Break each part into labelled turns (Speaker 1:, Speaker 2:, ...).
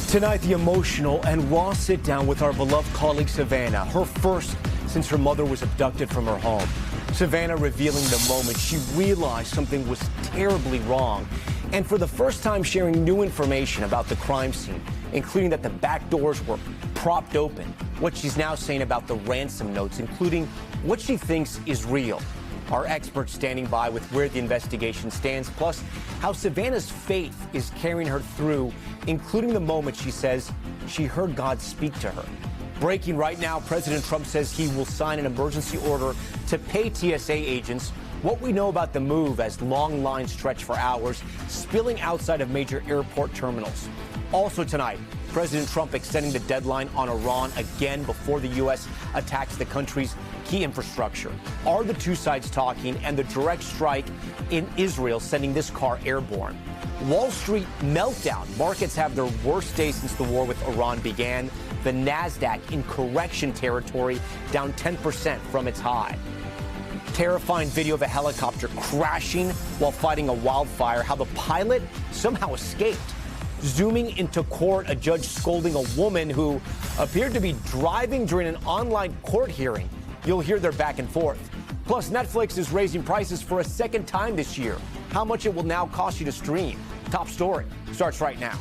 Speaker 1: Tonight, the emotional and raw sit-down with our beloved colleague Savannah, her first since her mother was abducted from her home. Savannah revealing the moment she realized something was terribly wrong, and for the first time sharing new information about the crime scene, including that the back doors were propped open, what she's now saying about the ransom notes, including what she thinks is real. Our experts standing by with where the investigation stands, plus how Savannah's faith is carrying her through, including the moment she says she heard God speak to her. Breaking right now, President Trump says he will sign an emergency order to pay TSA agents. What we know about the move as long lines stretch for hours, spilling outside of major airport terminals. Also tonight, President Trump extending the deadline on Iran again before the U.S. attacks the country's key infrastructure. Are the two sides talking, and the direct strike in Israel sending this car airborne? Wall Street meltdown. Markets have their worst day since the war with Iran began. The NASDAQ in correction territory, down 10% from its high. Terrifying video of a helicopter crashing while fighting a wildfire. How the pilot somehow escaped. Zooming into court, a judge scolding a woman who appeared to be driving during an online court hearing. You'll hear their back and forth. Plus, Netflix is raising prices for a second time this year. How much it will now cost you to stream. Top story starts right now.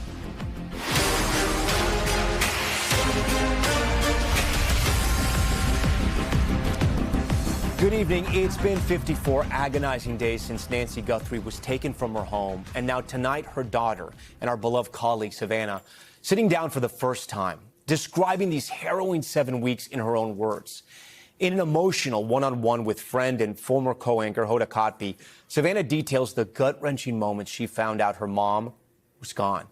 Speaker 1: Good evening. It's been 54 agonizing days since Nancy Guthrie was taken from her home. And now tonight, her daughter and our beloved colleague, Savannah, sitting down for the first time, describing these harrowing 7 weeks in her own words. In an emotional one-on-one with friend and former co-anchor Hoda Kotb, Savannah details the gut-wrenching moments she found out her mom was gone.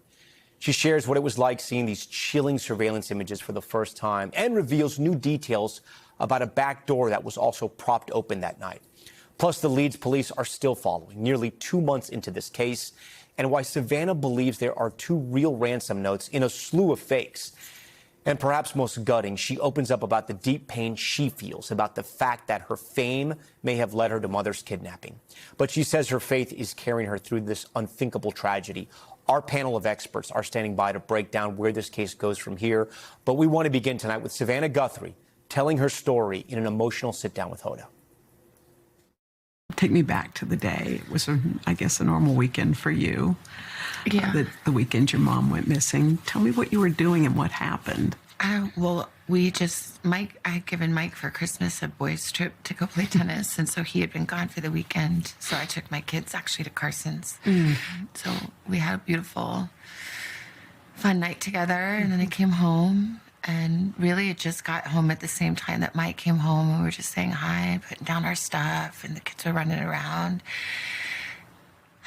Speaker 1: She shares what it was like seeing these chilling surveillance images for the first time and reveals new details about a back door that was also propped open that night. Plus, the leads police are still following nearly 2 months into this case, and why Savannah believes there are 2 real ransom notes in a slew of fakes. And perhaps most gutting, she opens up about the deep pain she feels about the fact that her fame may have led her to mother's kidnapping. But she says her faith is carrying her through this unthinkable tragedy. Our panel of experts are standing by to break down where this case goes from here. But we want to begin tonight with Savannah Guthrie telling her story in an emotional sit-down with Hoda.
Speaker 2: Take me back to the day. It was, I guess, a normal weekend for you.
Speaker 3: Yeah.
Speaker 2: The weekend your mom went missing. Tell me what you were doing and what happened.
Speaker 3: Well, I had given Mike for Christmas a boys' trip to go play tennis, and so he had been gone for the weekend. So I took my kids actually to Carson's. So we had a beautiful, fun night together, and then I came home. And really, it just got home at the same time that Mike came home, and we were just saying hi, putting down our stuff, and the kids were running around.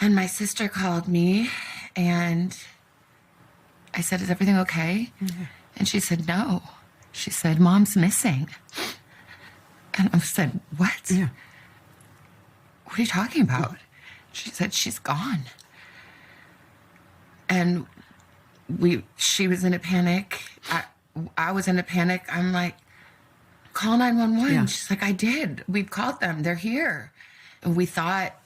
Speaker 3: And my sister called me, and I said, "Is everything okay?" Mm-hmm. And she said, "No." She said, "Mom's missing." And I said, "What?
Speaker 2: Yeah.
Speaker 3: What are you talking about?" She said, "She's gone." And she was in a panic. I was in a panic. I'm like, "Call 911. Yeah. She's like, "I did. We've called them. They're here." And we thought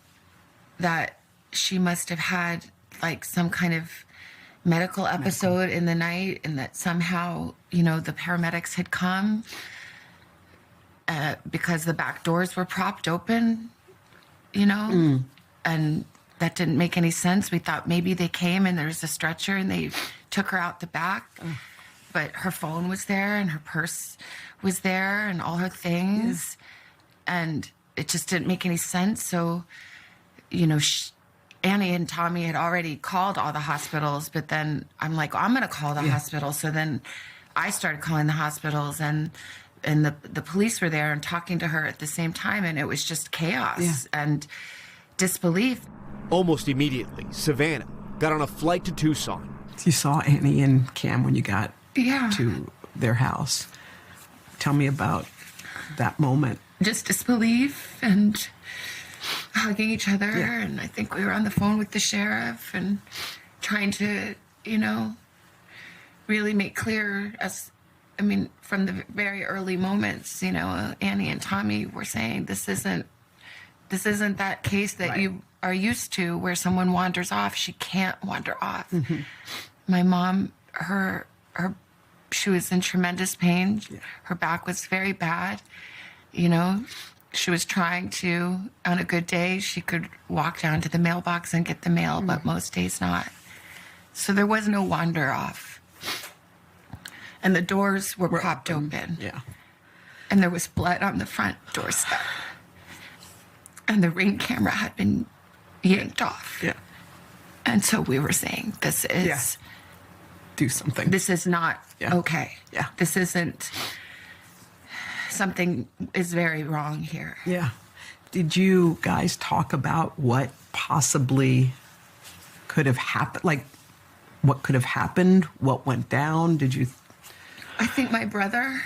Speaker 3: that she must have had like some kind of medical episode in the night, and that somehow, the paramedics had come because the back doors were propped open, and that didn't make any sense. We thought maybe they came and there was a stretcher and they took her out the back. But her phone was there, and her purse was there, and all her things. Yeah. And it just didn't make any sense. So, Annie and Tommy had already called all the hospitals, but then I'm like, I'm going to call the hospital. So then I started calling the hospitals, and the police were there and talking to her at the same time, and it was just chaos and disbelief.
Speaker 1: Almost immediately, Savannah got on a flight to Tucson.
Speaker 2: You saw Annie and Cam when you got to their house. Tell me about that moment.
Speaker 3: Just disbelief and hugging each other. Yeah. And I think we were on the phone with the sheriff and trying to, really make clear from the very early moments, Annie and Tommy were saying this isn't that case that you are used to where someone wanders off. She can't wander off. Mm-hmm. My mom she was in tremendous pain.
Speaker 2: Yeah.
Speaker 3: Her back was very bad. You know, she was trying to, on a good day, she could walk down to the mailbox and get the mail, but most days not. So there was no wander off. And the doors were propped open.
Speaker 2: Yeah.
Speaker 3: And there was blood on the front doorstep. And the Ring camera had been yanked off.
Speaker 2: Yeah.
Speaker 3: And so we were saying, this is...
Speaker 2: Yeah. Do something.
Speaker 3: This is not okay.
Speaker 2: Yeah.
Speaker 3: This isn't... Something is very wrong here.
Speaker 2: Yeah. Did you guys talk about what possibly could have happened? Like, what could have happened? What went down? Did you...
Speaker 3: I think my brother...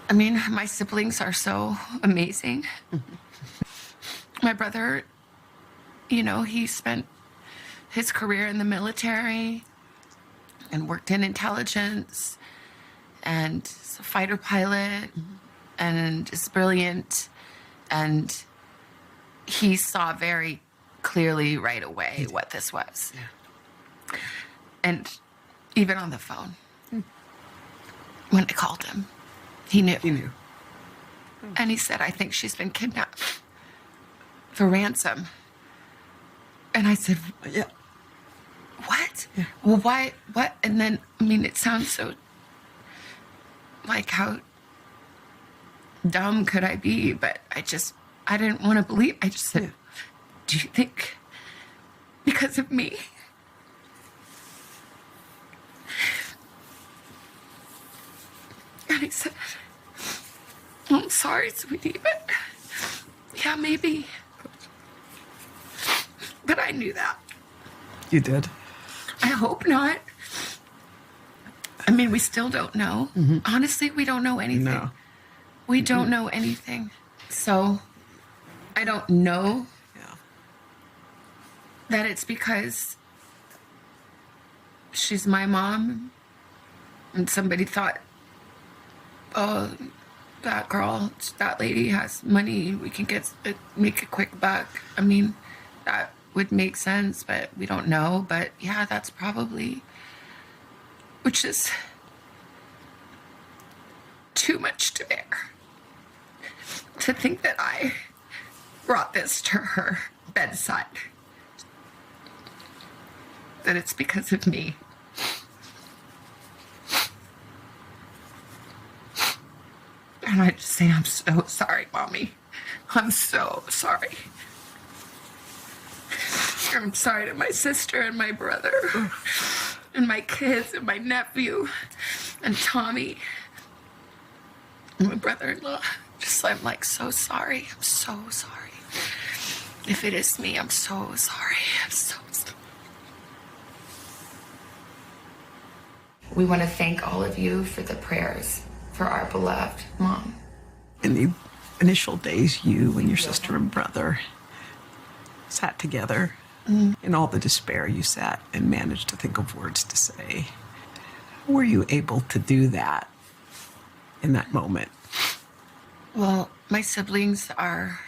Speaker 3: I mean, my siblings are so amazing. My brother, you know, he spent his career in the military and worked in intelligence and is a fighter pilot and is brilliant. And he saw very clearly right away what this was. Yeah. And even on the phone, when I called him, he knew.
Speaker 2: He knew.
Speaker 3: And he said, I think she's been kidnapped for ransom. And I said,
Speaker 2: Yeah.
Speaker 3: what?
Speaker 2: Yeah.
Speaker 3: Well, why? What? And then, I mean, it sounds so like, how dumb could I be? But I didn't want to believe. I just said, do you think because of me? And he said, I'm sorry, sweetie, but yeah, maybe. But I knew that.
Speaker 2: You did?
Speaker 3: I hope not. I mean, we still don't know. Honestly, we don't know anything.
Speaker 2: No.
Speaker 3: We don't know anything. So I don't know that it's because she's my mom and somebody thought, oh, that girl, that lady has money, we can make a quick buck. I mean, that would make sense, but we don't know. But yeah, that's probably, which is too much to bear. To think that I brought this to her bedside. That it's because of me. And I just say, I'm so sorry, Mommy. I'm so sorry. I'm sorry to my sister and my brother and my kids and my nephew and Tommy and my brother-in-law. I'm like, so sorry. I'm so sorry. If it is me, I'm so sorry. I'm so sorry. We want to thank all of you for the prayers for our beloved mom.
Speaker 2: In the initial days, you and your sister and brother sat together. In all the despair, you sat and managed to think of words to say. How were you able to do that in that moment?
Speaker 3: Well, my siblings are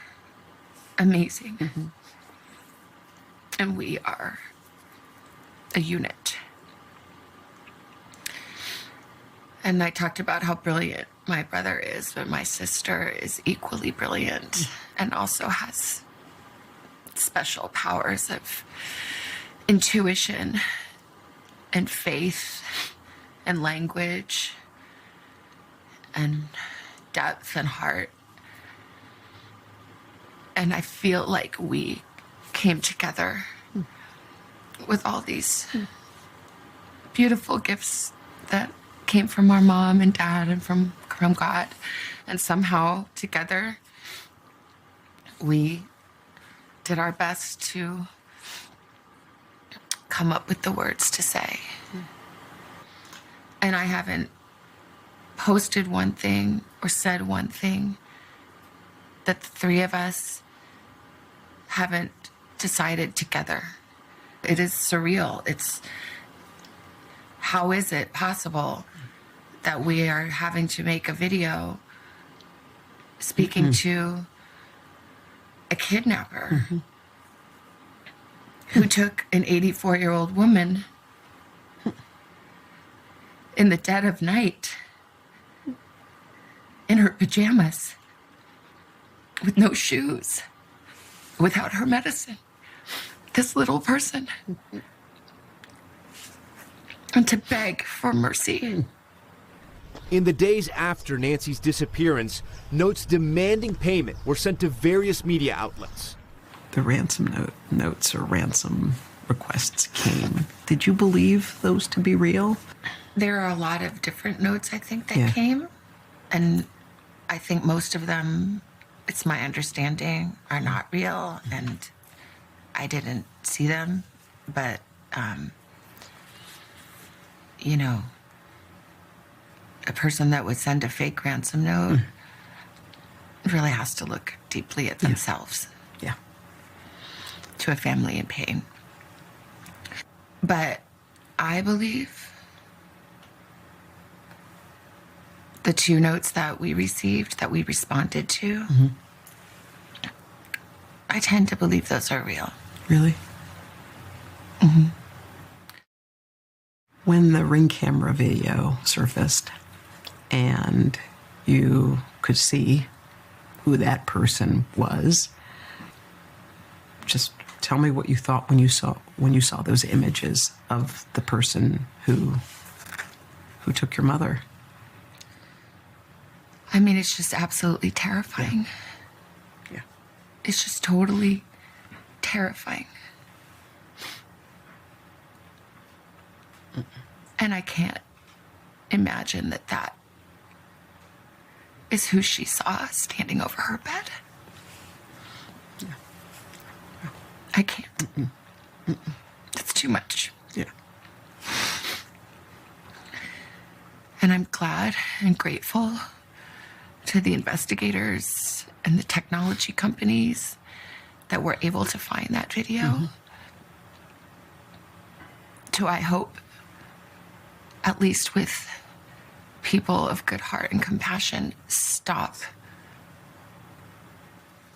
Speaker 3: amazing. And we are a unit. And I talked about how brilliant my brother is, but my sister is equally brilliant and also has special powers of intuition and faith and language and depth and heart. And I feel like we came together with all these beautiful gifts that came from our mom and dad and from God. And somehow together we did our best to come up with the words to say. And I haven't posted one thing or said one thing that the three of us haven't decided together. It is surreal. It's, how is it possible that we are having to make a video speaking to a kidnapper who took an 84-year-old woman in the dead of night in her pajamas with no shoes, without her medicine. This little person. And to beg for mercy.
Speaker 1: In the days after Nancy's disappearance, notes demanding payment were sent to various media outlets.
Speaker 2: The ransom notes or ransom requests came. Did you believe those to be real?
Speaker 3: There are a lot of different notes, I think, that came. And I think most of them, it's my understanding, are not real. And I didn't see them. But, you know, a person that would send a fake ransom note really has to look deeply at themselves.
Speaker 2: Yeah.
Speaker 3: To a family in pain. But I believe the 2 notes that we received, that we responded to, I tend to believe those are real.
Speaker 2: Really? When the Ring camera video surfaced and you could see who that person was, just tell me what you thought when you saw those images of the person who took your mother.
Speaker 3: I mean, it's just absolutely terrifying.
Speaker 2: Yeah.
Speaker 3: It's just totally terrifying. And I can't imagine that is who she saw standing over her bed.
Speaker 2: Yeah.
Speaker 3: I can't. It's too much.
Speaker 2: Yeah.
Speaker 3: And I'm glad and grateful to the investigators and the technology companies that were able to find that video. To, I hope, at least with people of good heart and compassion, stop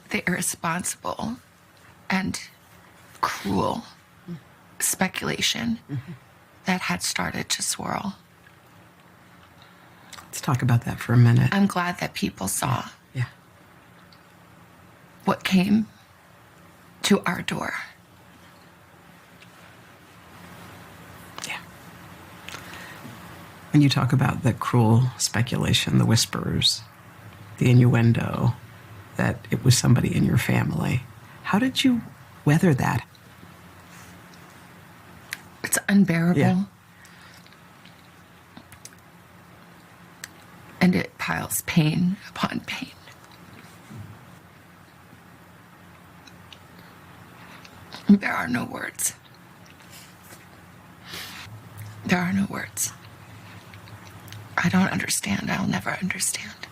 Speaker 3: the irresponsible and cruel speculation that had started to swirl.
Speaker 2: Let's talk about that for a minute.
Speaker 3: I'm glad that people saw
Speaker 2: Yeah.
Speaker 3: what came to our door.
Speaker 2: Yeah. When you talk about the cruel speculation, the whispers, the innuendo that it was somebody in your family, how did you weather that?
Speaker 3: It's unbearable.
Speaker 2: Yeah.
Speaker 3: And it piles pain upon pain. There are no words. There are no words. I don't understand. I'll never understand.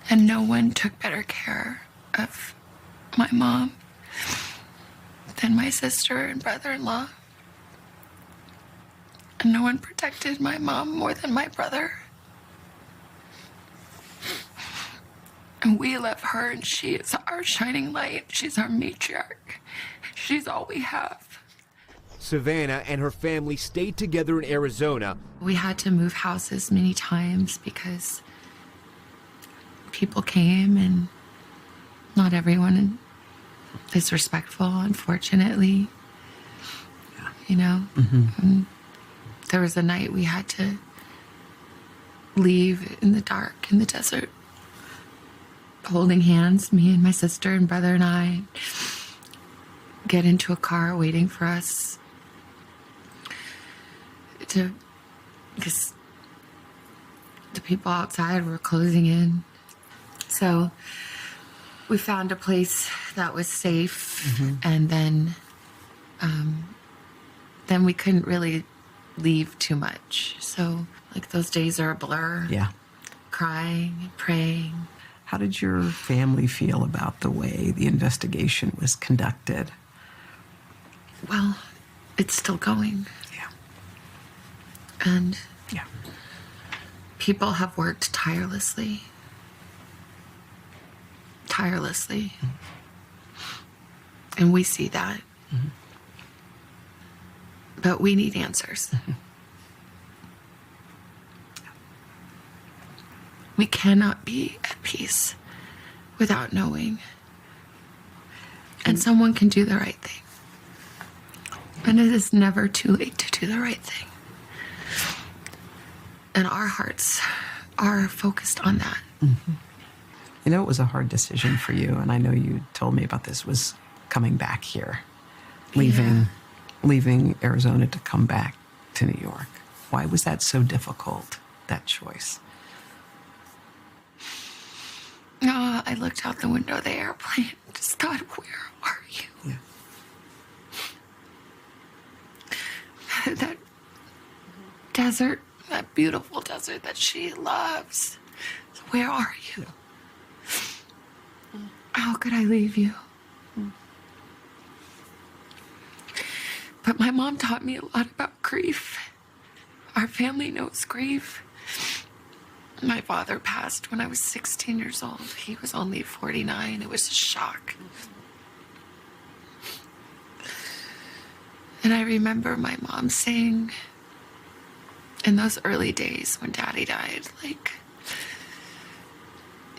Speaker 3: And no one took better care of my mom than my sister and brother-in-law. And no one protected my mom more than my brother. And we love her, and she is our shining light. She's our matriarch. She's all we have.
Speaker 1: Savannah and her family stayed together in Arizona.
Speaker 3: We had to move houses many times because people came, and not everyone is respectful, unfortunately. You know? And there was a night we had to leave in the dark, in the desert, holding hands, me and my sister and brother and I, get into a car waiting for us because the people outside were closing in. So we found a place that was safe, and then we couldn't really leave too much. So, like, those days are a blur.
Speaker 2: Yeah.
Speaker 3: Crying and praying.
Speaker 2: How did your family feel about the way the investigation was conducted?
Speaker 3: Well, it's still going.
Speaker 2: Yeah.
Speaker 3: And
Speaker 2: Yeah.
Speaker 3: people have worked tirelessly tirelessly. And we see that. But we need answers. We cannot be at peace without knowing. And someone can do the right thing. And it is never too late to do the right thing. And our hearts are focused on that.
Speaker 2: You know, it was a hard decision for you, and I know you told me about this, was coming back here, leaving Arizona to come back to New York. Why was that so difficult, that choice?
Speaker 3: I looked out the window of the airplane and just thought, where are you?
Speaker 2: Yeah.
Speaker 3: That desert, that beautiful desert that she loves. Where are you? How could I leave you? But my mom taught me a lot about grief. Our family knows grief. My father passed when I was 16 years old. He was only 49. It was a shock. And I remember my mom saying in those early days when Daddy died, like,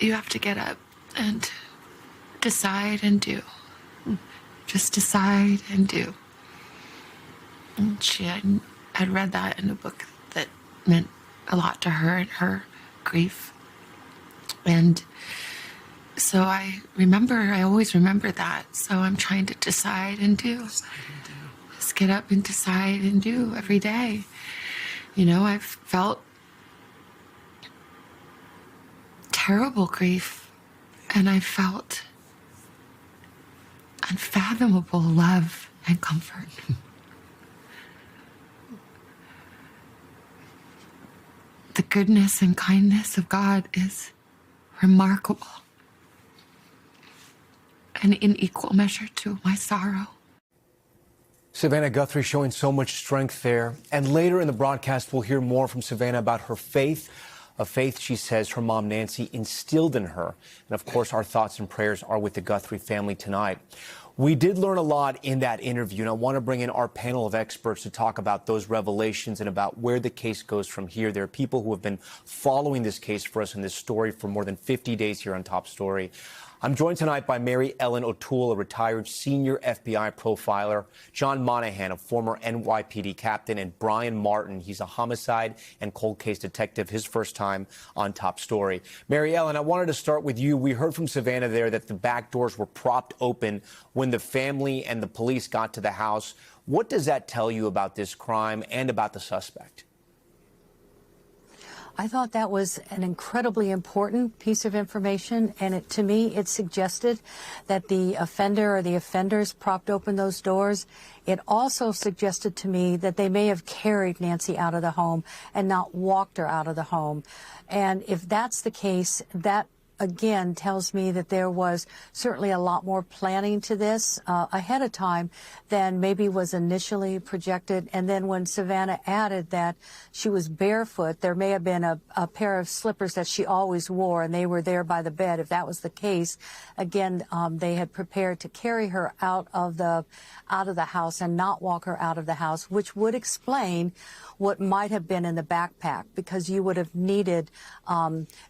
Speaker 3: you have to get up and decide and do. Just decide and do. And she had read that in a book that meant a lot to her and her grief. And so I always remember that. So I'm trying to decide and do. Just get up and decide and do every day. You know, I've felt terrible grief, and I felt unfathomable love and comfort. The goodness and kindness of God is remarkable, and in equal measure to my sorrow.
Speaker 1: Savannah Guthrie showing so much strength there. And later in the broadcast, we'll hear more from Savannah about her faith, a faith she says her mom Nancy instilled in her. And of course, our thoughts and prayers are with the Guthrie family tonight. We did learn a lot in that interview, and I want to bring in our panel of experts to talk about those revelations and about where the case goes from here. There are people who have been following this case for us in this story for more than 50 days here on Top Story. I'm joined tonight by Mary Ellen O'Toole, a retired senior FBI profiler, John Monahan, a former NYPD captain, and Brian Martin. He's a homicide and cold case detective, his first time on Top Story. Mary Ellen, I wanted to start with you. We heard from Savannah there that the back doors were propped open when the family and the police got to the house. What does that tell you about this crime and about the suspect?
Speaker 4: I thought that was an incredibly important piece of information, and to me, it suggested that the offender or the offenders propped open those doors. It also suggested to me that they may have carried Nancy out of the home and not walked her out of the home. And if that's the case, that again tells me that there was certainly a lot more planning to this ahead of time than maybe was initially projected. And then when Savannah added that she was barefoot, there may have been a pair of slippers that she always wore, and they were there by the bed. If that was the case, again, they had prepared to carry her out of the house and not walk her out of the house, which would explain what might have been in the backpack, because you would have needed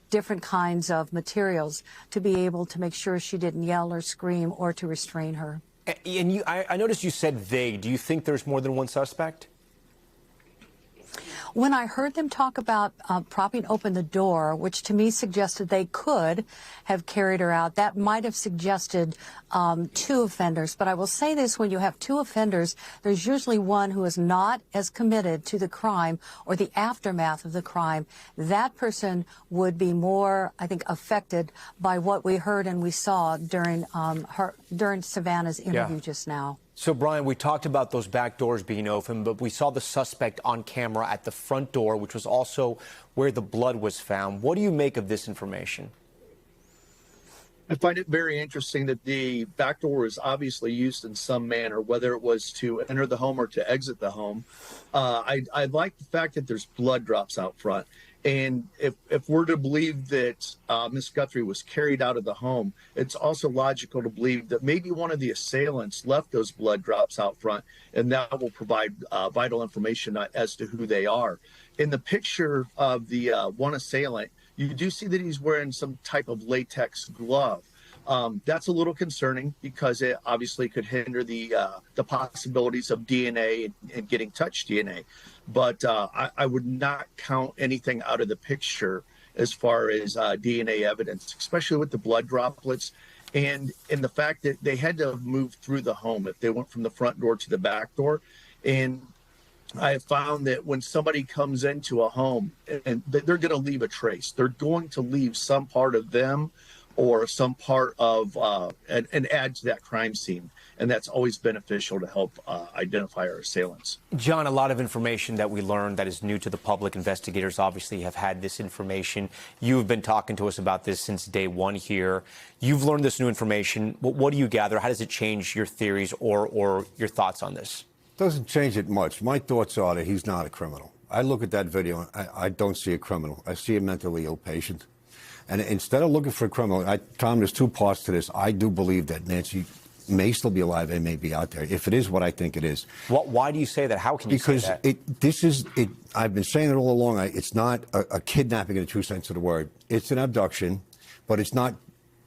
Speaker 4: different kinds of materials to be able to make sure she didn't yell or scream or to restrain her.
Speaker 1: And I noticed you said they. Do you think there's more than one suspect?
Speaker 4: When I heard them talk about propping open the door, which to me suggested they could have carried her out, that might have suggested two offenders. But I will say this, when you have two offenders, there's usually one who is not as committed to the crime or the aftermath of the crime. That person would be more, I think, affected by what we heard and we saw during Savannah's interview just now.
Speaker 1: So, Brian, we talked about those back doors being open, but we saw the suspect on camera at the front door, which was also where the blood was found. What do you make of this information?
Speaker 5: I find it very interesting that the back door was obviously used in some manner, whether it was to enter the home or to exit the home. I like the fact that there's blood drops out front. And if we're to believe that Miss Guthrie was carried out of the home, it's also logical to believe that maybe one of the assailants left those blood drops out front, and that will provide vital information as to who they are. In the picture of the one assailant, you do see that he's wearing some type of latex glove. That's a little concerning because it obviously could hinder the possibilities of DNA and getting touch DNA. But I would not count anything out of the picture as far as DNA evidence, especially with the blood droplets and the fact that they had to move through the home if they went from the front door to the back door. And I have found that when somebody comes into a home, and they're going to leave a trace, they're going to leave some part of them or some part of and add to that crime scene. And that's always beneficial to help identify our assailants.
Speaker 1: John, a lot of information that we learned that is new to the public. Investigators obviously have had this information. You've been talking to us about this since day one here. You've learned this new information. What do you gather? How does it change your theories or your thoughts on this?
Speaker 6: Doesn't change it much. My thoughts are that he's not a criminal. I look at that video, I don't see a criminal. I see a mentally ill patient. And instead of looking for a criminal, Tom, there's two parts to this. I do believe that Nancy may still be alive and may be out there, if it is what I think it is.
Speaker 1: Why do you say that? How can you say that?
Speaker 6: Because I've been saying it all along. It's not a kidnapping in the true sense of the word. It's an abduction, but it's not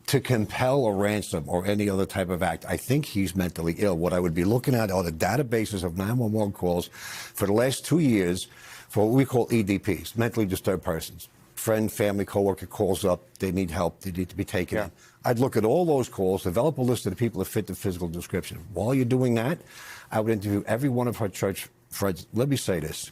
Speaker 6: to compel a ransom or any other type of act. I think he's mentally ill. What I would be looking at are the databases of 911 calls for the last 2 years for what we call EDPs, mentally disturbed persons. Friend, family, coworker calls up, they need help, they need to be taken in. I'd look at all those calls, develop a list of the people that fit the physical description. While you're doing that, I would interview every one of her church friends. Let me say this.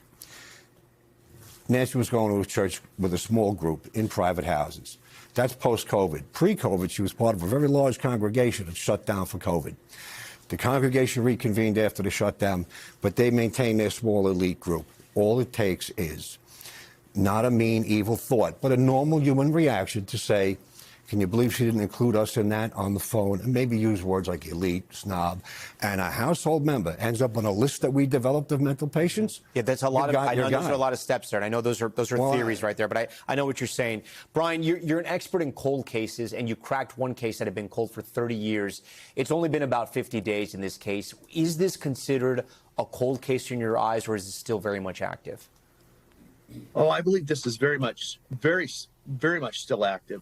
Speaker 6: Nancy was going to a church with a small group in private houses. That's post-COVID. Pre-COVID, she was part of a very large congregation that shut down for COVID. The congregation reconvened after the shutdown, but they maintained their small elite group. All it takes is not a mean, evil thought, but a normal human reaction to say, can you believe she didn't include us in that on the phone? And maybe use words like elite, snob. And a household member ends up on a list that we developed of mental patients.
Speaker 1: Yeah, that's a lot of, I know those are a lot of steps there. And I know those are theories right there, but I know what you're saying. Brian, you're an expert in cold cases, and you cracked one case that had been cold for 30 years. It's only been about 50 days in this case. Is this considered a cold case in your eyes, or is it still very much active?
Speaker 5: Oh, I believe this is very much still active.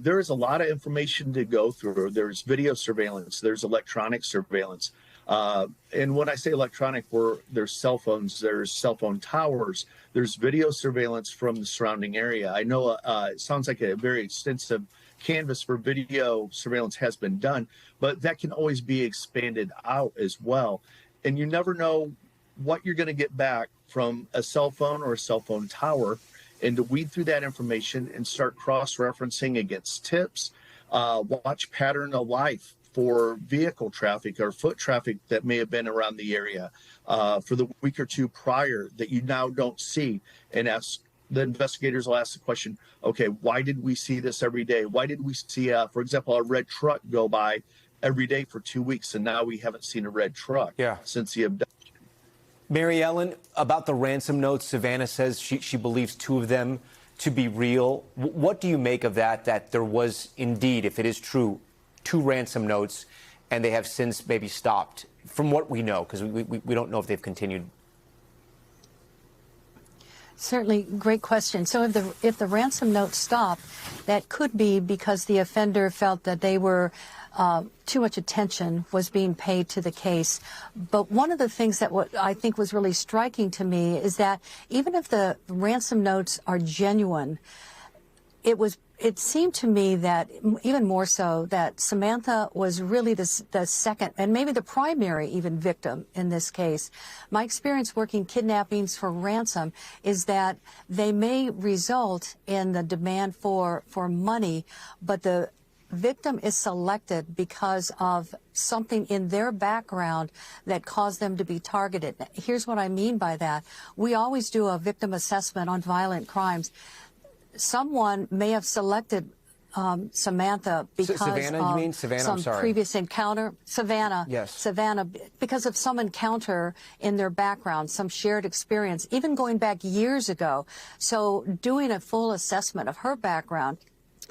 Speaker 5: There is a lot of information to go through. There's video surveillance. There's electronic surveillance. And when I say electronic, there's cell phones, there's cell phone towers, there's video surveillance from the surrounding area. I know it sounds like a very extensive canvas for video surveillance has been done, but that can always be expanded out as well. And you never know what you're going to get back from a cell phone or a cell phone tower, and to weed through that information and start cross-referencing against tips, watch pattern of life for vehicle traffic or foot traffic that may have been around the area for the week or two prior that you now don't see, and ask the investigators will ask the question, okay, why did we see this every day? Why did we see, for example, a red truck go by every day for 2 weeks, and now we haven't seen a red truck since the abduction?
Speaker 1: Mary Ellen, about the ransom notes, Savannah says she believes two of them to be real. What do you make of that there was indeed, if it is true, two ransom notes, and they have since maybe stopped, from what we know, because we don't know if they've continued?
Speaker 4: Certainly, great question. So if the ransom notes stop, that could be because the offender felt that they were too much attention was being paid to the case. But one of the things that what I think was really striking to me is that even if the ransom notes are genuine, it seemed to me that even more so that Samantha was really the second and maybe the primary even victim in this case. My experience working kidnappings for ransom is that they may result in the demand for money, but the victim is selected because of something in their background that caused them to be targeted. Here's what I mean by that. We always do a victim assessment on violent crimes. Someone may have selected Samantha because
Speaker 1: Savannah,
Speaker 4: of
Speaker 1: you mean? Savannah,
Speaker 4: some
Speaker 1: I'm sorry.
Speaker 4: previous encounter. Savannah,
Speaker 1: yes.
Speaker 4: Savannah, because of some encounter in their background, some shared experience, even going back years ago. So doing a full assessment of her background,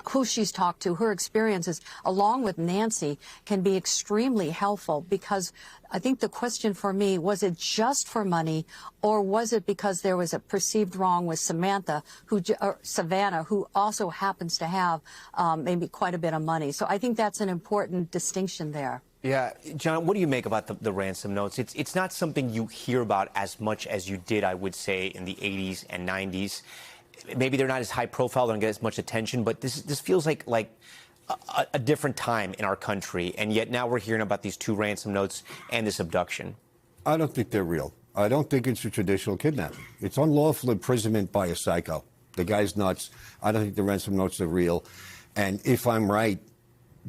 Speaker 4: who she's talked to, her experiences, along with Nancy, can be extremely helpful, because I think the question for me, was it just for money, or was it because there was a perceived wrong with Savannah, who also happens to have maybe quite a bit of money? So I think that's an important distinction there.
Speaker 1: Yeah, John, what do you make about the ransom notes? It's not something you hear about as much as you did, I would say, in the 80s and 90s. Maybe they're not as high profile, they don't get as much attention, but this feels like a different time in our country, and yet now we're hearing about these 2 ransom notes and this abduction.
Speaker 6: I don't think they're real. I don't think it's a traditional kidnapping. It's unlawful imprisonment by a psycho. The guy's nuts. I don't think the ransom notes are real. And if I'm right,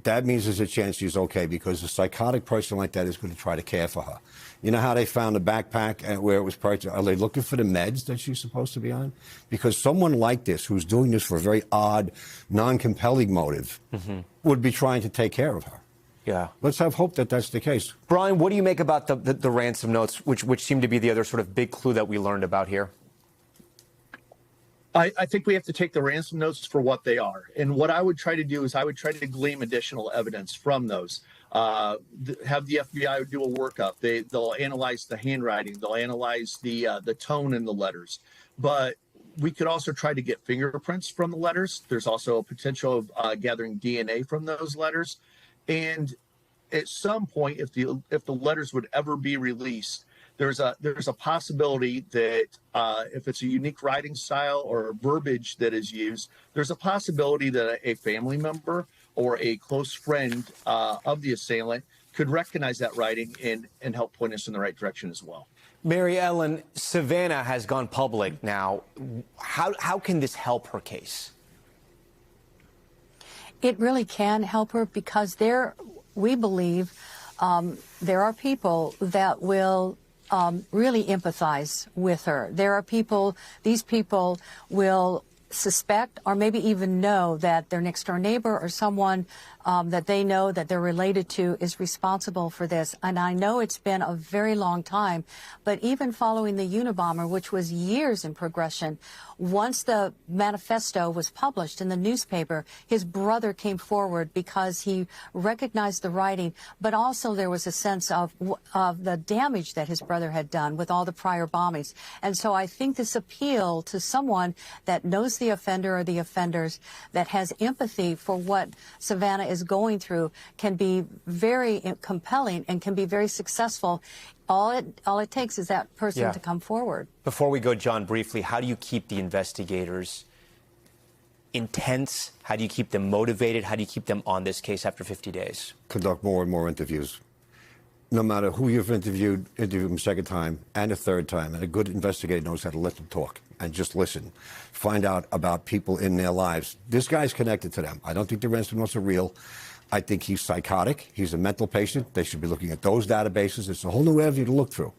Speaker 6: that means there's a chance she's okay, because a psychotic person like that is going to try to care for her. You know how they found the backpack where it was purchased? Are they looking for the meds that she's supposed to be on? Because someone like this, who's doing this for a very odd, non-compelling motive, would be trying to take care of her.
Speaker 1: Yeah.
Speaker 6: Let's have hope that that's the case.
Speaker 1: Brian, what do you make about the ransom notes, which seem to be the other sort of big clue that we learned about here?
Speaker 5: I think we have to take the ransom notes for what they are. And what I would try to do is I would try to glean additional evidence from those. Have the FBI do a workup. They'll analyze the handwriting. They'll analyze the tone in the letters. But we could also try to get fingerprints from the letters. There's also a potential of gathering DNA from those letters. And at some point, if the letters would ever be released, there's a possibility that if it's a unique writing style or verbiage that is used, there's a possibility that a family member or a close friend of the assailant could recognize that writing and help point us in the right direction as well.
Speaker 1: Mary Ellen, Savannah has gone public now. How can this help her case?
Speaker 4: It really can help her, because we believe there are people that will really empathize with her. There are people, these people will suspect or maybe even know that their next door neighbor or someone that they know that they're related to is responsible for this. And I know it's been a very long time, but even following the Unabomber, which was years in progression, once the manifesto was published in the newspaper, his brother came forward because he recognized the writing, but also there was a sense of the damage that his brother had done with all the prior bombings. And so I think this appeal to someone that knows the offender or the offenders, that has empathy for what Savannah is going through, can be very compelling and can be very successful. All it takes is that person to come forward.
Speaker 1: Before we go, John, briefly, how do you keep the investigators intense? How do you keep them motivated? How do you keep them on this case after 50 days?
Speaker 6: Conduct more and more interviews. No matter who you've interview them a second time and a third time. And a good investigator knows how to let them talk and just listen. Find out about people in their lives. This guy's connected to them. I don't think the ransom notes are real. I think he's psychotic. He's a mental patient. They should be looking at those databases. It's a whole new avenue to look through.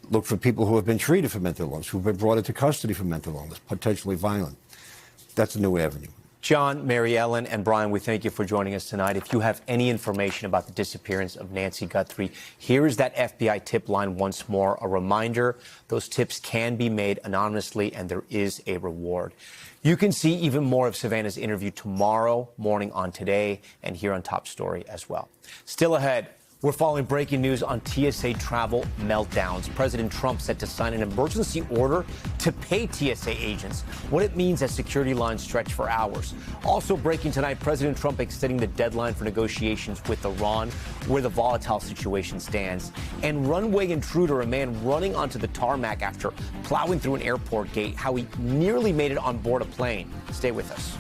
Speaker 6: Look for people who have been treated for mental illness, who've been brought into custody for mental illness, potentially violent. That's a new avenue.
Speaker 1: John, Mary Ellen, and Brian, we thank you for joining us tonight. If you have any information about the disappearance of Nancy Guthrie, here is that FBI tip line once more. A reminder, those tips can be made anonymously, and there is a reward. You can see even more of Savannah's interview tomorrow morning on Today and here on Top Story as well. Still ahead, we're following breaking news on TSA travel meltdowns. President Trump set to sign an emergency order to pay TSA agents. What it means as security lines stretch for hours. Also breaking tonight, President Trump extending the deadline for negotiations with Iran, where the volatile situation stands. And runway intruder, a man running onto the tarmac after plowing through an airport gate, how he nearly made it on board a plane. Stay with us.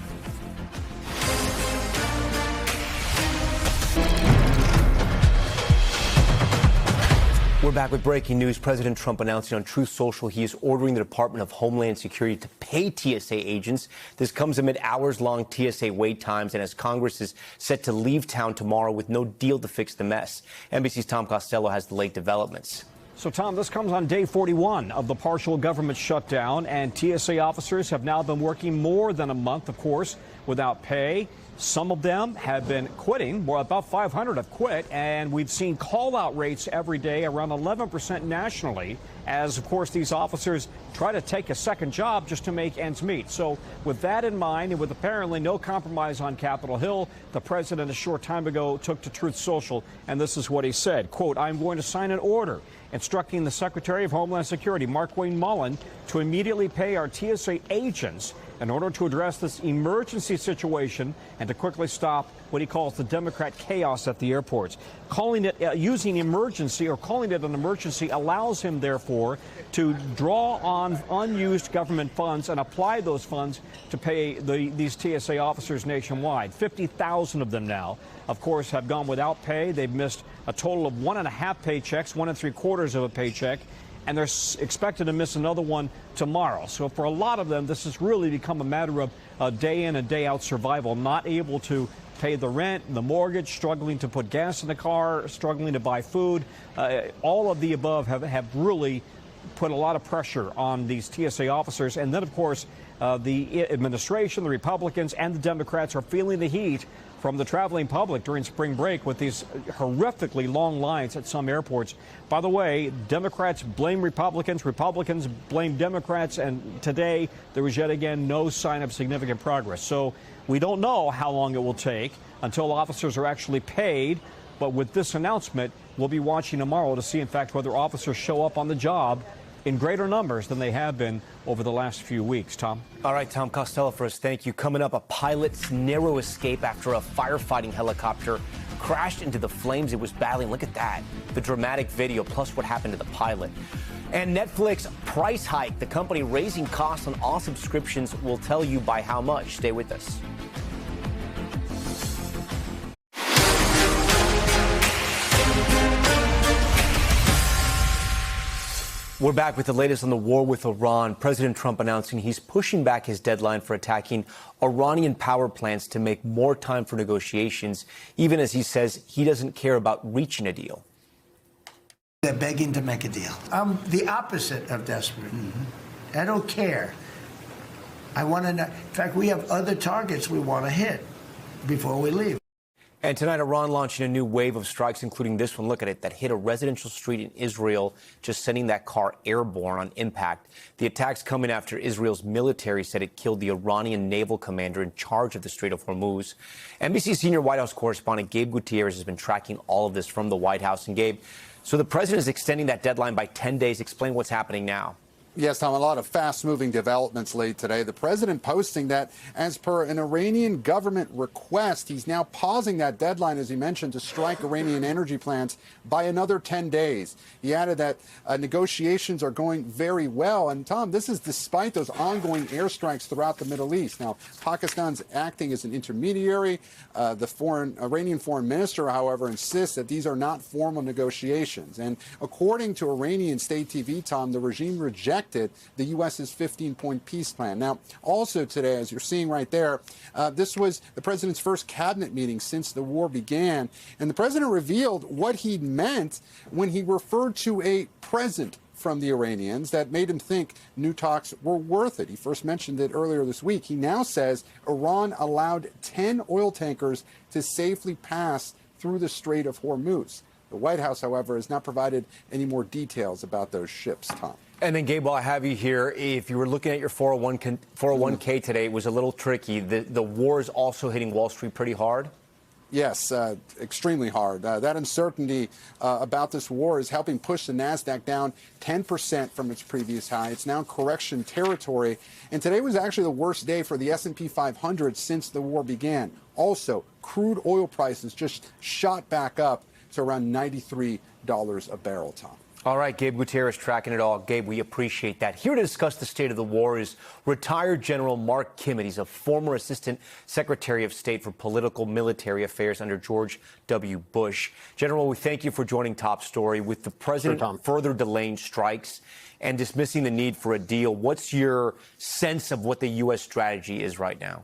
Speaker 1: We're back with breaking news. President Trump announcing on Truth Social he is ordering the Department of Homeland Security to pay TSA agents. This comes amid hours-long TSA wait times and as Congress is set to leave town tomorrow with no deal to fix the mess. NBC's Tom Costello has the late developments.
Speaker 7: So, Tom, this comes on day 41 of the partial government shutdown, and TSA officers have now been working more than a month, of course, without pay. Some of them have been quitting. Well, about 500 have quit, and we've seen call-out rates every day around 11% nationally as, of course, these officers try to take a second job just to make ends meet. So with that in mind, and with apparently no compromise on Capitol Hill, the president a short time ago took to Truth Social, and this is what he said, quote, "I'm going to sign an order instructing the Secretary of Homeland Security, Markwayne Mullin, to immediately pay our TSA agents in order to address this emergency situation and to quickly stop what he calls the Democrat chaos at the airports. Calling it using emergency or calling it an emergency allows him, therefore, to draw on unused government funds and apply those funds to pay these TSA officers nationwide. 50,000 of them now, of course, have gone without pay. They've missed a total of 1.5 paychecks, 1 3/4 of a paycheck, and they're expected to miss another one tomorrow. So for a lot of them, this has really become a matter of day in and day out survival, not able to pay the rent, the mortgage, struggling to put gas in the car, struggling to buy food. All of the above have really put a lot of pressure on these TSA officers. And then, of course, the administration, the Republicans, and the Democrats are feeling the heat from the traveling public during spring break with these horrifically long lines at some airports. By the way, Democrats blame Republicans, Republicans blame Democrats, and today there was yet again no sign of significant progress. So we don't know how long it will take until officers are actually paid, but with this announcement, we'll be watching tomorrow to see, in fact, whether officers show up on the job in greater numbers than they have been over the last few weeks. Tom?
Speaker 1: All right, Tom Costello for us. Thank you. Coming up, a pilot's narrow escape after a firefighting helicopter crashed into the flames it was battling. Look at that. The dramatic video, plus what happened to the pilot. And Netflix price hike. The company raising costs on all subscriptions. Will tell you by how much. Stay with us. We're back with the latest on the war with Iran. President Trump announcing he's pushing back his deadline for attacking Iranian power plants to make more time for negotiations, even as he says he doesn't care about reaching a deal.
Speaker 8: They're begging to make a deal. I'm the opposite of desperate. I don't care. I want to know. In fact, we have other targets we want to hit before we leave.
Speaker 1: And tonight, Iran launching a new wave of strikes, including this one. Look at it, that hit a residential street in Israel, just sending that car airborne on impact. The attacks coming after Israel's military said it killed the Iranian naval commander in charge of the Strait of Hormuz. NBC senior White House correspondent Gabe Gutierrez has been tracking all of this from the White House. And Gabe, so the president is extending that deadline by 10 days. Explain what's happening now.
Speaker 9: Yes, Tom, a lot of fast-moving developments late today. The president posting that, as per an Iranian government request, he's now pausing that deadline, as he mentioned, to strike Iranian energy plants by another 10 days. He added that negotiations are going very well. And, Tom, this is despite those ongoing airstrikes throughout the Middle East. Now, Pakistan's acting as an intermediary. The Iranian foreign minister, however, insists that these are not formal negotiations. And according to Iranian state TV, Tom, the regime rejected the U.S.'s 15-point peace plan. Now, also today, as you're seeing right there, this was the president's first cabinet meeting since the war began. And the president revealed what he meant when he referred to a present from the Iranians that made him think new talks were worth it. He first mentioned it earlier this week. He now says Iran allowed 10 oil tankers to safely pass through the Strait of Hormuz. The White House, however, has not provided any more details about those ships, Tom.
Speaker 1: And then, Gabe, while I have you here, if you were looking at your 401k today, it was a little tricky. The war is also hitting Wall Street pretty hard.
Speaker 9: Yes, extremely hard. That uncertainty about this war is helping push the NASDAQ down 10% from its previous high. It's now in correction territory. And today was actually the worst day for the S&P 500 since the war began. Also, crude oil prices just shot back up to around $93 a barrel, Tom.
Speaker 1: All right, Gabe Gutierrez tracking it all. Gabe, we appreciate that. Here to discuss the state of the war is retired General Mark Kimmett. He's a former Assistant Secretary of State for Political Military Affairs under George W. Bush. General, we thank you for joining Top Story. With the president further delaying strikes and dismissing the need for a deal, what's your sense of what the U.S. strategy is right now?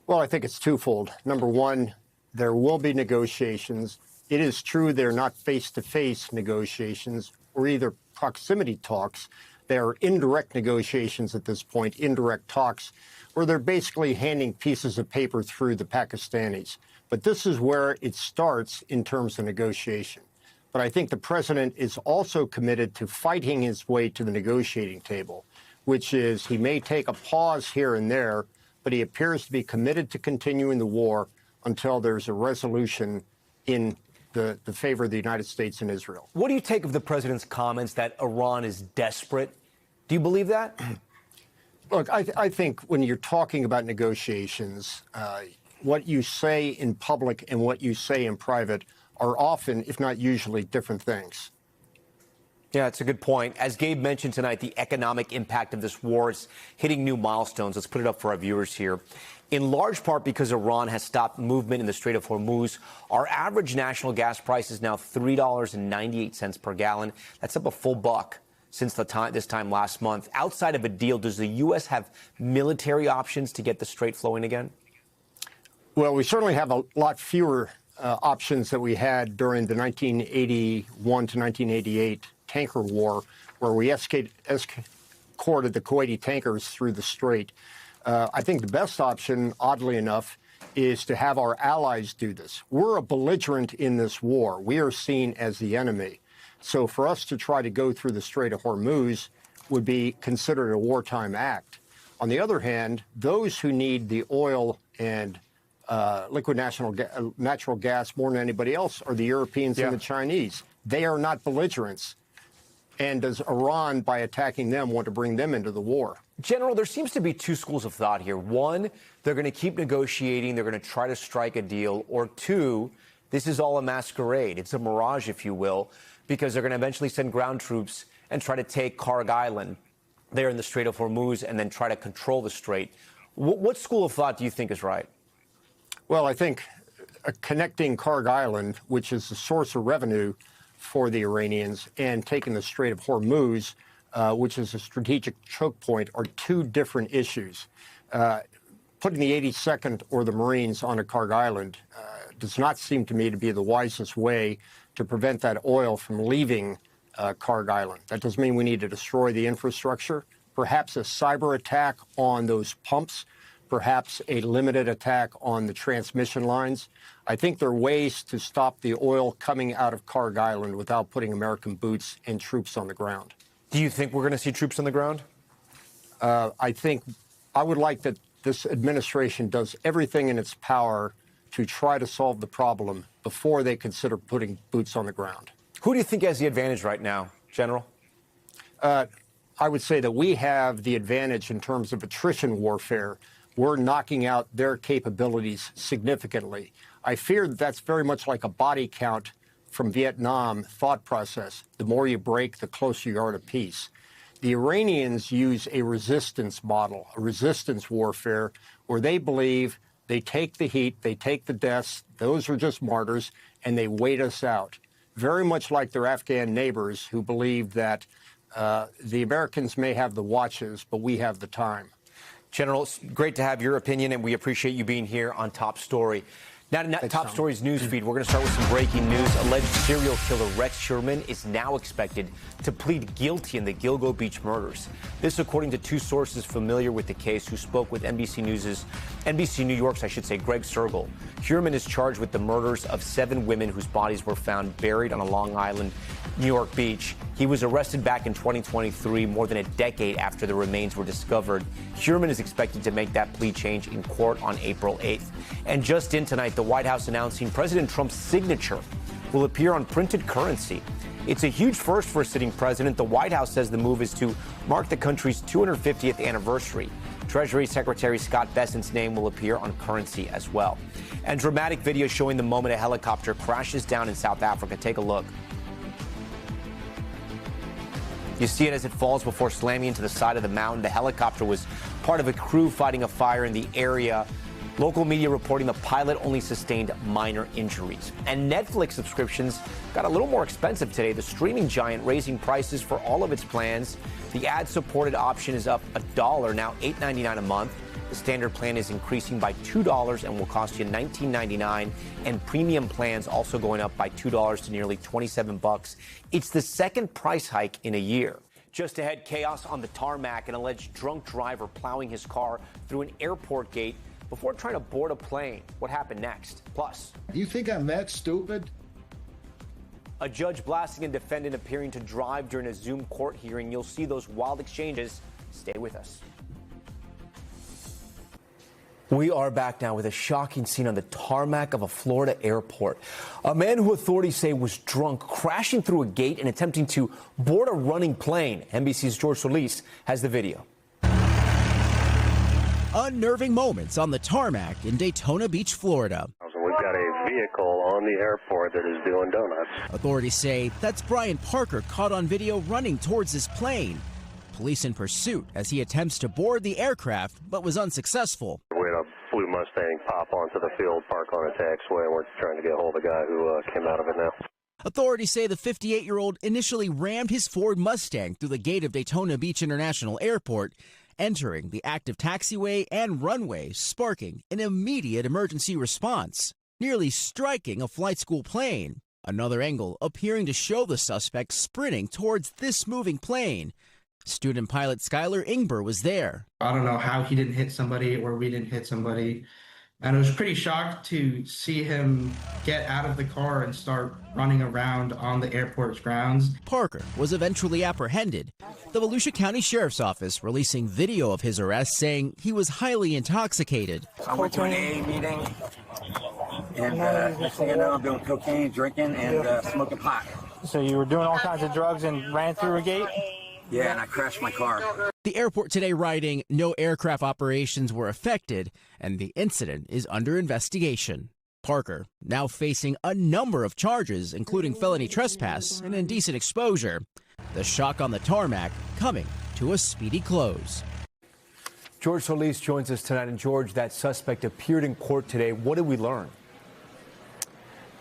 Speaker 10: Well, I think it's twofold. Number one, there will be negotiations. It is true they're not face-to-face negotiations or either proximity talks. They're indirect negotiations at this point, indirect talks, where they're basically handing pieces of paper through the Pakistanis. But this is where it starts in terms of negotiation. But I think the president is also committed to fighting his way to the negotiating table, which is he may take a pause here and there, but he appears to be committed to continuing the war until there's a resolution in the favor of the United States and Israel.
Speaker 1: What do you take of the president's comments that Iran is desperate? Do you believe that?
Speaker 10: Look, I think when you're talking about negotiations, what you say in public and what you say in private are often, if not usually, different things.
Speaker 1: Yeah, it's a good point. As Gabe mentioned tonight, the economic impact of this war is hitting new milestones. Let's put it up for our viewers here. In large part because Iran has stopped movement in the Strait of Hormuz, our average national gas price is now $3.98 per gallon. That's up a full buck since this time last month. Outside of a deal, does the U.S. have military options to get the strait flowing again?
Speaker 10: Well, we certainly have a lot fewer options that we had during the 1981 to 1988 tanker war, where we escorted the Kuwaiti tankers through the strait. I think the best option, oddly enough, is to have our allies do this. We're a belligerent in this war. We are seen as the enemy. So for us to try to go through the Strait of Hormuz would be considered a wartime act. On the other hand, those who need the oil and liquid natural gas more than anybody else are the Europeans and the Chinese. They are not belligerents. And does Iran, by attacking them, want to bring them into the war?
Speaker 1: General, there seems to be two schools of thought here. One, they're going to keep negotiating. They're going to try to strike a deal. Or two, this is all a masquerade. It's a mirage, if you will, because they're going to eventually send ground troops and try to take Karg Island there in the Strait of Hormuz and then try to control the strait. What school of thought do you think is right?
Speaker 10: Well, I think connecting Karg Island, which is the source of revenue for the Iranians, and taking the Strait of Hormuz, which is a strategic choke point, are two different issues. Putting the 82nd or the Marines onto Karg Island does not seem to me to be the wisest way to prevent that oil from leaving Karg Island. That doesn't mean we need to destroy the infrastructure. Perhaps a cyber attack on those pumps, perhaps a limited attack on the transmission lines. I think there are ways to stop the oil coming out of Karg Island without putting American boots and troops on the ground.
Speaker 1: Do you think we're going to see troops on the ground?
Speaker 10: I would like that this administration does everything in its power to try to solve the problem before they consider putting boots on the ground.
Speaker 1: Who do you think has the advantage right now, General?
Speaker 10: I would say that we have the advantage in terms of attrition warfare. We're knocking out their capabilities significantly. I fear that that's very much like a body count from Vietnam thought process. The more you break, the closer you are to peace. The Iranians use a resistance model, a resistance warfare, where they believe they take the heat, they take the deaths, those are just martyrs, and they wait us out. Very much like their Afghan neighbors who believe that the Americans may have the watches, but we have the time.
Speaker 1: General, it's great to have your opinion, and we appreciate you being here on Top Story. Now, Top Story's news feed, we're going to start with some breaking news. Alleged serial killer Rex Sherman is now expected to plead guilty in the Gilgo Beach murders. This, according to two sources familiar with the case who spoke with NBC New York's, Greg Sergel. Sherman is charged with the murders of 7 women whose bodies were found buried on a Long Island, New York beach. He was arrested back in 2023, more than a decade after the remains were discovered. Sherman is expected to make that plea change in court on April 8th. And just in tonight, the White House announcing President Trump's signature will appear on printed currency. It's a huge first for a sitting president. The White House says the move is to mark the country's 250th anniversary. Treasury Secretary Scott Bessent's name will appear on currency as well. And dramatic video showing the moment a helicopter crashes down in South Africa. Take a look. You see it as it falls before slamming into the side of the mountain. The helicopter was part of a crew fighting a fire in the area. Local media reporting the pilot only sustained minor injuries. And Netflix subscriptions got a little more expensive today. The streaming giant raising prices for all of its plans. The ad-supported option is up $1, now $8.99 a month. The standard plan is increasing by $2 and will cost you $19.99. And premium plans also going up by $2 to nearly $27. It's the second price hike in a year. Just ahead, chaos on the tarmac, an alleged drunk driver plowing his car through an airport gate before trying to board a plane. What happened next? Plus,
Speaker 11: you think I'm that stupid?
Speaker 1: A judge blasting a defendant appearing to drive during a Zoom court hearing. You'll see those wild exchanges. Stay with us. We are back now with a shocking scene on the tarmac of a Florida airport. A man who authorities say was drunk crashing through a gate and attempting to board a running plane. NBC's George Solis has the video.
Speaker 12: Unnerving moments on the tarmac in Daytona Beach, Florida.
Speaker 13: We've got a vehicle on the airport that is doing donuts.
Speaker 12: Authorities say that's Brian Parker caught on video running towards his plane. Police in pursuit as he attempts to board the aircraft but was unsuccessful.
Speaker 13: We had a blue Mustang pop onto the field, park on a taxiway, and we're trying to get a hold of the guy who came out of it now.
Speaker 12: Authorities say the 58-year-old initially rammed his Ford Mustang through the gate of Daytona Beach International Airport, entering the active taxiway and runway, sparking an immediate emergency response, nearly striking a flight school plane. Another angle appearing to show the suspect sprinting towards this moving plane. Student pilot Skylar Ingber was there.
Speaker 14: I don't know how he didn't hit somebody or we didn't hit somebody. And I was pretty shocked to see him get out of the car and start running around on the airport's grounds.
Speaker 12: Parker was eventually apprehended. The Volusia County Sheriff's Office releasing video of his arrest, saying he was highly intoxicated.
Speaker 15: I went to an AA meeting, and next thing I know, I'm doing cocaine, drinking, and smoking pot.
Speaker 16: So you were doing all kinds of drugs and ran through a gate?
Speaker 15: Yeah, and I crashed my car.
Speaker 12: The airport today writing no aircraft operations were affected, and the incident is under investigation. Parker now facing a number of charges, including felony trespass and indecent exposure. The shock on the tarmac coming to a speedy close.
Speaker 1: George Solis joins us tonight. And George, that suspect appeared in court today. What did we learn?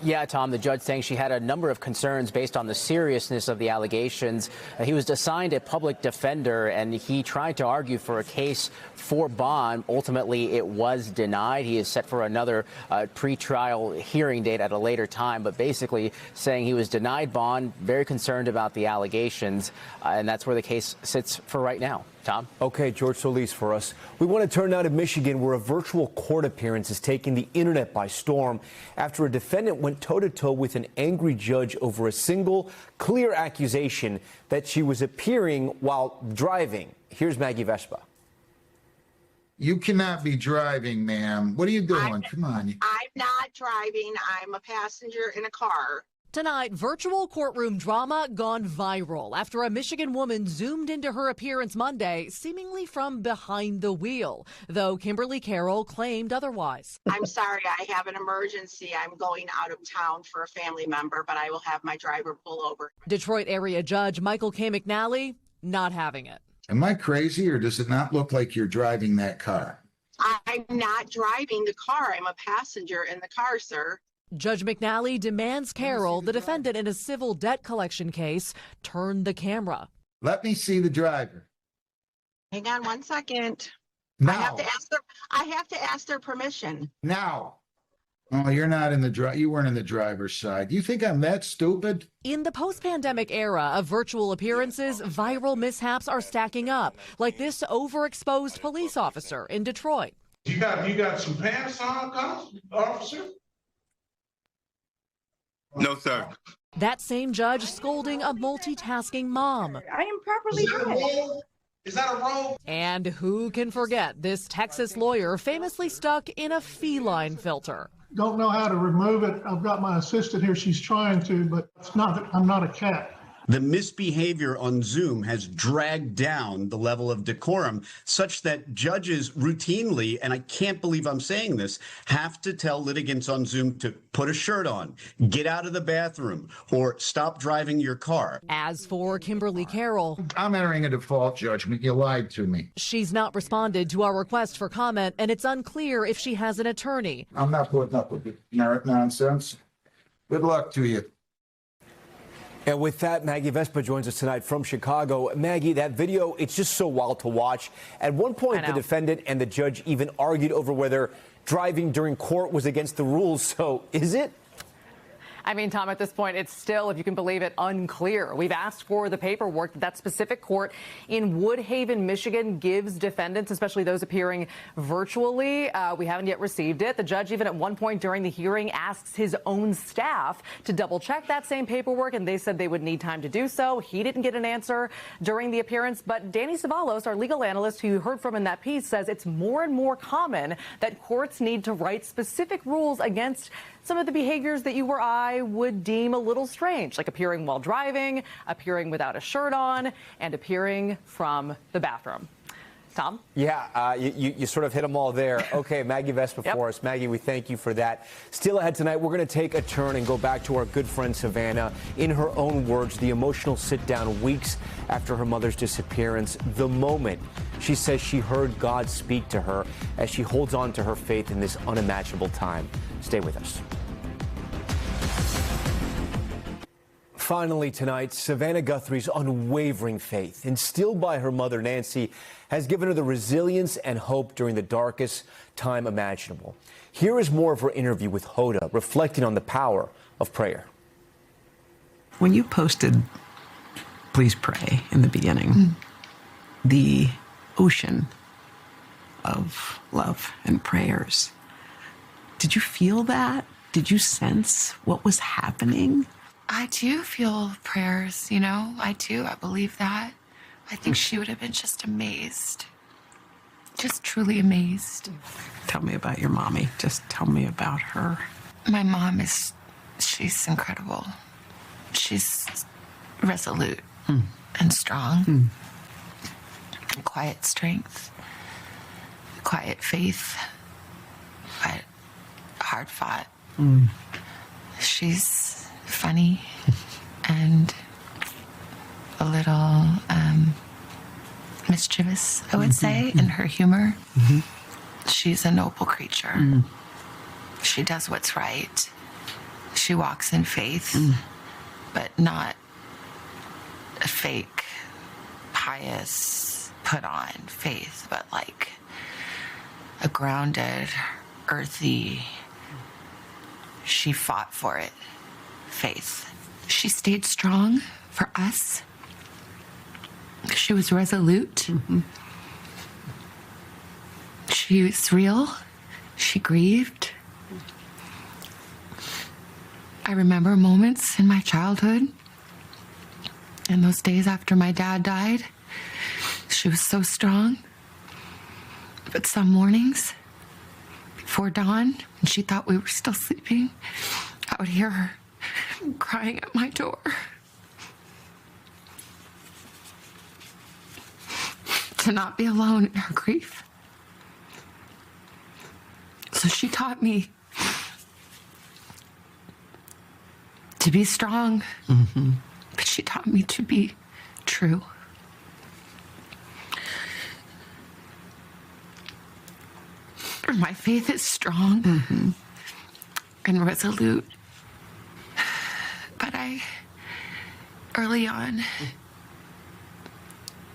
Speaker 17: Yeah, Tom, the judge saying she had a number of concerns based on the seriousness of the allegations. He was assigned a public defender, and he tried to argue for a case for bond. Ultimately, it was denied. He is set for another pretrial hearing date at a later time, but basically saying he was denied bond, very concerned about the allegations, and that's where the case sits for right now. Tom?
Speaker 1: Okay, George Solis for us. We want to turn now to Michigan, where a virtual court appearance is taking the internet by storm after a defendant went toe-to-toe with an angry judge over a single, clear accusation that she was appearing while driving. Here's Maggie Vespa.
Speaker 11: You cannot be driving, ma'am. What are you doing? Come on.
Speaker 18: I'm not driving. I'm a passenger in a car.
Speaker 19: Tonight, virtual courtroom drama gone viral after a Michigan woman zoomed into her appearance Monday, seemingly from behind the wheel, though Kimberly Carroll claimed otherwise.
Speaker 18: I'm sorry, I have an emergency. I'm going out of town for a family member, but I will have my driver pull over.
Speaker 19: Detroit area judge Michael K. McNally not having it.
Speaker 11: Am I crazy, or does it not look like you're driving that car?
Speaker 18: I'm not driving the car. I'm a passenger in the car, sir.
Speaker 19: Judge McNally demands Carroll, the defendant in a civil debt collection case, turn the camera.
Speaker 11: Let me see the driver.
Speaker 18: Hang on one second.
Speaker 11: Now.
Speaker 18: I have to ask their permission.
Speaker 11: Now. Oh, you're not in the you weren't in the driver's side. You think I'm that stupid?
Speaker 19: In the post-pandemic era of virtual appearances, viral mishaps are stacking up, like this overexposed police officer in Detroit.
Speaker 20: You got some pants on, officer? No, sir.
Speaker 19: That same judge scolding a multitasking mom.
Speaker 18: I am properly dressed.
Speaker 20: Is that a roll?
Speaker 19: And who can forget this Texas lawyer famously stuck in a feline filter?
Speaker 21: Don't know how to remove it. I've got my assistant here. She's trying to, but it's not. I'm not a cat.
Speaker 22: The misbehavior on Zoom has dragged down the level of decorum such that judges routinely, and I can't believe I'm saying this, have to tell litigants on Zoom to put a shirt on, get out of the bathroom, or stop driving your car.
Speaker 19: As for Kimberly Carroll,
Speaker 11: I'm entering a default judgment. You lied to me.
Speaker 19: She's not responded to our request for comment, and it's unclear if she has an attorney.
Speaker 11: I'm not putting up with the nonsense. Good luck to you.
Speaker 1: And with that, Maggie Vespa joins us tonight from Chicago. Maggie, that video, it's just so wild to watch. At one point, the defendant and the judge even argued over whether driving during court was against the rules. So is it?
Speaker 2: I mean, Tom, at this point, it's still, if you can believe it, unclear. We've asked for the paperwork that specific court in Woodhaven, Michigan gives defendants, especially those appearing virtually. We haven't yet received it. The judge even at one point during the hearing asks his own staff to double check that same paperwork, and they said they would need time to do so. He didn't get an answer during the appearance, but Danny Savalos, our legal analyst who you heard from in that piece, says it's more and more common that courts need to write specific rules against some of the behaviors that you or I would deem a little strange, like appearing while driving, appearing without a shirt on, and appearing from the bathroom. Tom?
Speaker 1: Yeah, you sort of hit them all there. Okay, Maggie Vest before us. Maggie, we thank you for that. Still ahead tonight, we're going to take a turn and go back to our good friend Savannah. In her own words, the emotional sit-down weeks after her mother's disappearance, the moment she says she heard God speak to her as she holds on to her faith in this unimaginable time. Stay with us. Finally tonight, Savannah Guthrie's unwavering faith, instilled by her mother, Nancy, has given her the resilience and hope during the darkest time imaginable. Here is more of her interview with Hoda, reflecting on the power of prayer.
Speaker 3: When you posted, "Please pray," in the beginning, the ocean of love and prayers, did you feel that? Did you sense what was happening?
Speaker 23: I do feel prayers, you know, I do. I believe that. I think she would have been just amazed. Just truly amazed.
Speaker 3: Tell me about your mommy. Just tell me about her.
Speaker 23: My mom she's incredible. She's resolute and strong. Quiet strength, quiet faith, but hard fought. She's funny and a little mischievous, I would say, in her humor. She's a noble creature. She does what's right. She walks in faith, but not a fake, pious, put on faith, but like a grounded, earthy, she fought for it faith. She stayed strong for us. She was resolute. She was real. She grieved. I remember moments in my childhood, in those days after my dad died. She was so strong. But some mornings, before dawn, when she thought we were still sleeping, I would hear her crying at my door. To not be alone in her grief. So she taught me to be strong, but she taught me to be true. My faith is strong and resolute. But I, early on,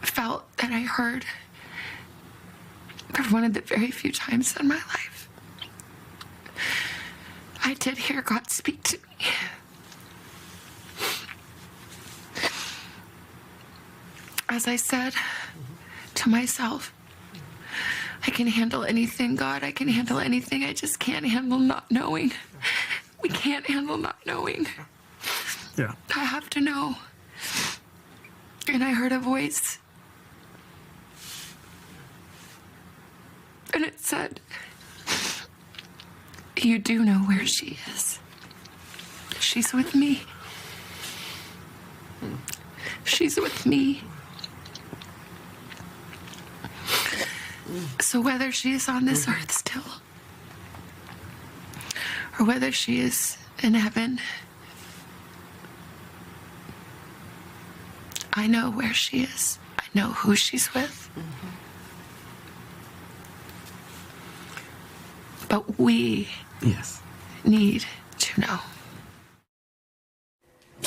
Speaker 23: felt that I heard, for one of the very few times in my life, I did hear God speak to me. As I said to myself, I can handle anything, God. I can handle anything. I just can't handle not knowing. We can't handle not knowing.
Speaker 3: Yeah.
Speaker 23: I have to know. And I heard a voice. And it said, "You do know where she is. She's with me. She's with me." So whether she is on this earth still, or whether she is in heaven, I know where she is. I know who she's with. But we need to know.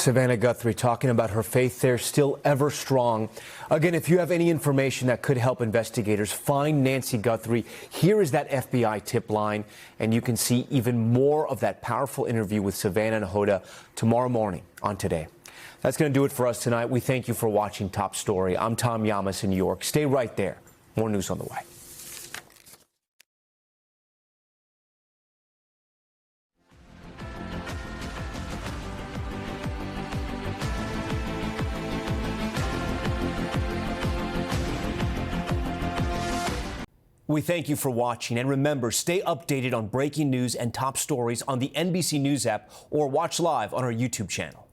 Speaker 1: Savannah Guthrie talking about her faith there, still ever strong. Again, if you have any information that could help investigators find Nancy Guthrie, here is that FBI tip line, and you can see even more of that powerful interview with Savannah and Hoda tomorrow morning on Today. That's going to do it for us tonight. We thank you for watching Top Story. I'm Tom Llamas in New York. Stay right there. More news on the way. We thank you for watching, and remember, stay updated on breaking news and top stories on the NBC News app or watch live on our YouTube channel.